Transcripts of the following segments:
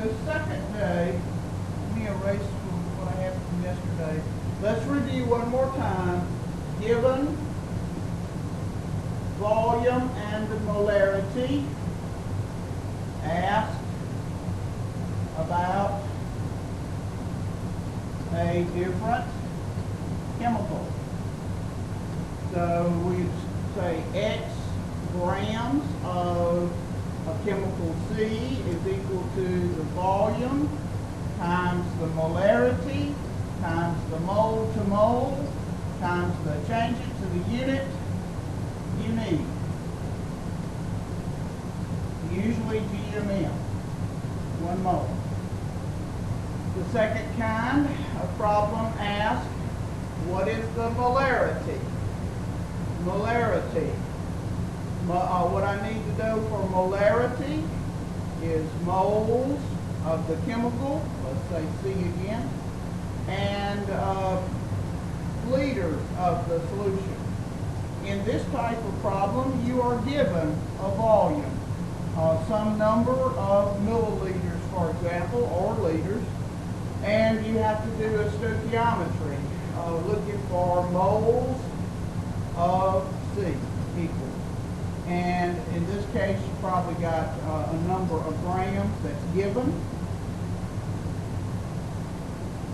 the second day, let me erase what I had from yesterday. Let's review one more time. Given volume and molarity, ask about a different chemical. So we say X grams of a chemical C is equal to the volume times the molarity times the mole to mole times the change it to the unit you need. Usually GMM, 1 mole. The second kind of problem asks, what is the molarity? Molarity. What I need to know for molarity is moles of the chemical, let's say C again, and liters of the solution. In this type of problem, you are given a volume, some number of milliliters, for example, or liters, and you have to do a stoichiometry, looking for moles of C equal. And in this case, you probably got a number of grams that's given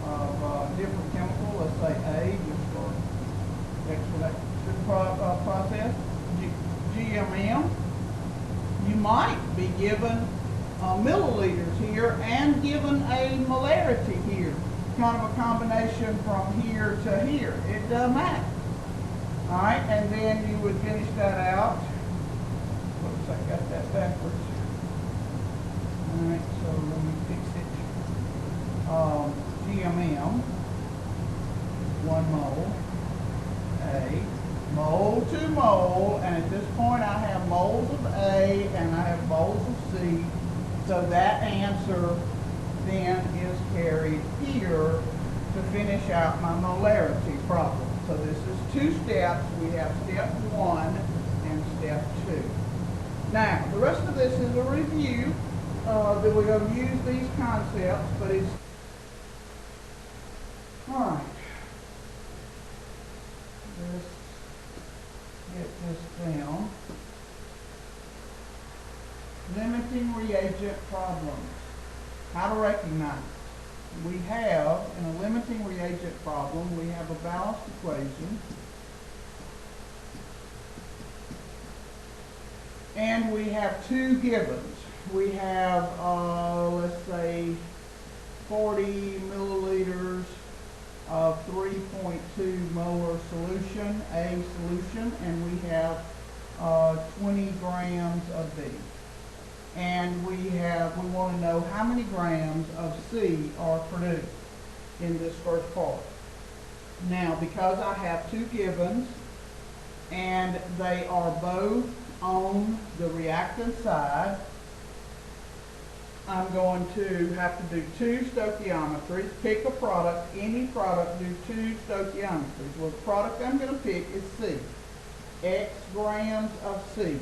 of different chemical, let's say A, just for explanation process. GMM, you might be given milliliters here and given a molarity here, kind of a combination from here to here. It doesn't matter. All right, and then you would finish that out. Oops, I got that backwards. All right, so let me fix it. GMM, 1 mole, A, mole to mole, and at this point I have moles of A and I have moles of C, so that answer then is carried here to finish out my molarity problem. So this is 2 steps. We have step 1 and step 2. Now, the rest of this is a review that we're going to use these concepts, but it's all right. Let's get this down. Limiting reagent problems. How to recognize. We have, in a limiting reagent problem, we have a balanced equation. And we have 2 givens. We have, let's say, 40 milliliters of 3.2 molar solution, A solution, and we have 20 grams of B. And we want to know how many grams of C are produced in this first part. Now, because I have 2 givens, and they are both on the reactant side, I'm going to have to do 2 stoichiometries. Pick a product, any product, do 2 stoichiometries. Well, the product I'm going to pick is C. X grams of C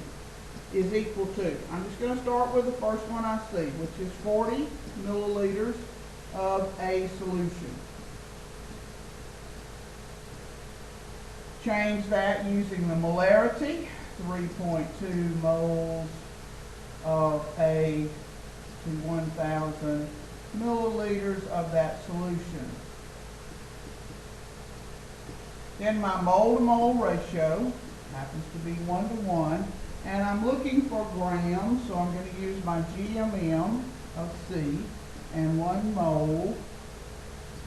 is equal to, I'm just going to start with the first one I see, which is 40 milliliters of A solution. Change that using the molarity, 3.2 moles of A to 1,000 milliliters of that solution. Then my mole-to-mole ratio happens to be 1:1, and I'm looking for grams, so I'm going to use my GMM of C and 1 mole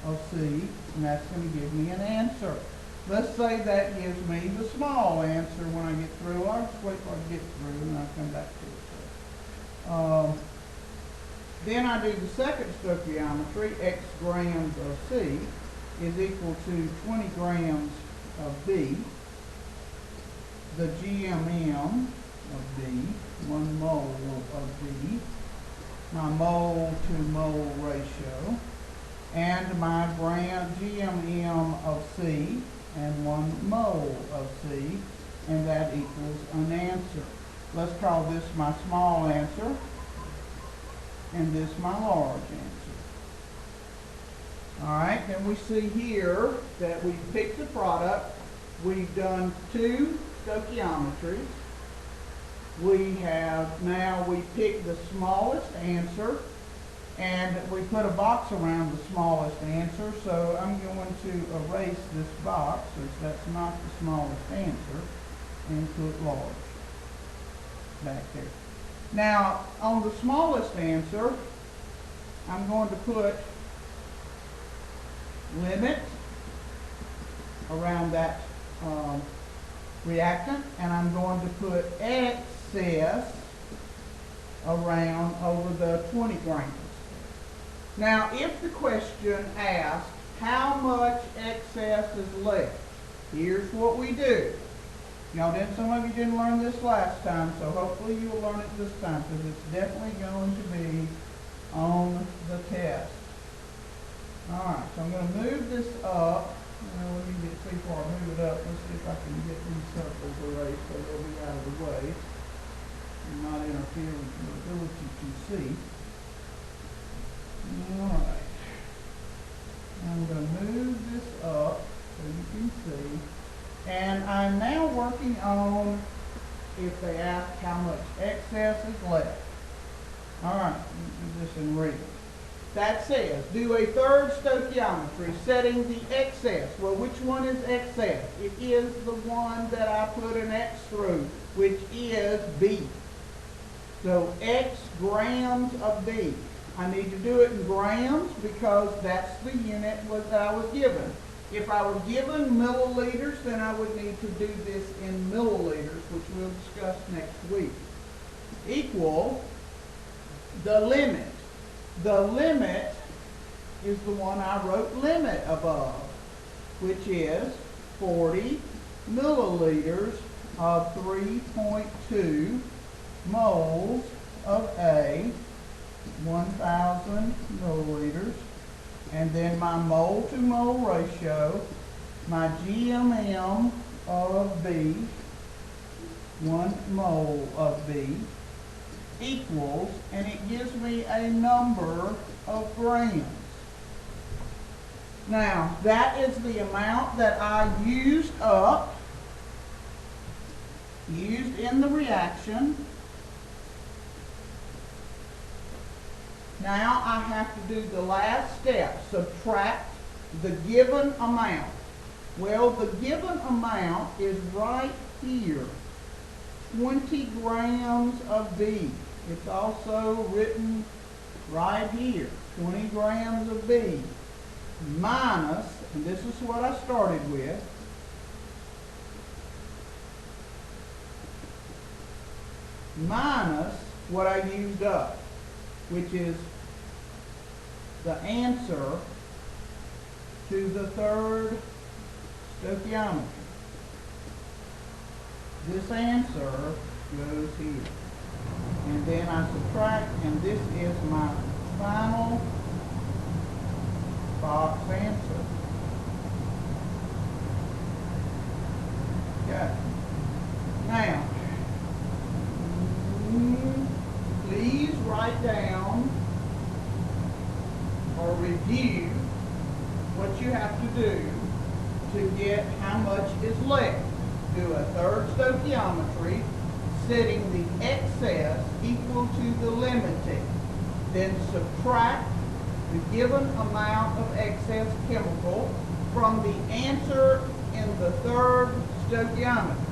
of C, and that's going to give me an answer. Let's say that gives me the small answer when I get through. I'll just wait till I get through and I'll come back to it. Then I do the second stoichiometry, X grams of C is equal to 20 grams of B. The GMM of B, 1 mole of B, my mole to mole ratio, and my GMM of C, and 1 mole of C, and that equals an answer. Let's call this my small answer. and this my large answer. All right, then we see here that we picked the product. We've done 2 stoichiometries. Now we pick the smallest answer, and we put a box around the smallest answer, so I'm going to erase this box since that's not the smallest answer and put large back there. Now on the smallest answer, I'm going to put limit around that reactant, and I'm going to put excess around over the 20 grams. Now, if the question asks how much excess is left, here's what we do. Some of you didn't learn this last time, so hopefully you'll learn it this time, because it's definitely going to be on the test. Alright, so I'm going to move this up. Let me see before I move it up. Let's see if I can get these circles erased so they'll be out of the way and not interfere with your ability to see. Alright. I'm going to move this up so you can see. And I'm now working on if they ask how much excess is left. Alright, let me do this in real. That says, do a third stoichiometry, setting the excess. Well, which one is excess? It is the one that I put an X through, which is B. So, X grams of B. I need to do it in grams because that's the unit that I was given. If I were given milliliters, then I would need to do this in milliliters, which we'll discuss next week. Equal the limit. The limit is the one I wrote limit above, which is 40 milliliters of 3.2 moles of A, 1,000 milliliters, and then my mole to mole ratio, my GMM of B, 1 mole of B, equals, and it gives me a number of grams. Now, that is the amount that I used in the reaction. Now I have to do the last step, subtract the given amount. Well, the given amount is right here, 20 grams of B. It's also written right here, 20 grams of B minus, and this is what I started with, minus what I used up, which is the answer to the third stoichiometry. This answer goes here. And then I subtract, and this is my final box answer. Okay. Now, please write down or review what you have to do to get how much is left. Do a third stoichiometry, setting the excess equal to the limiting. Then subtract the given amount of excess chemical from the answer in the third stoichiometry.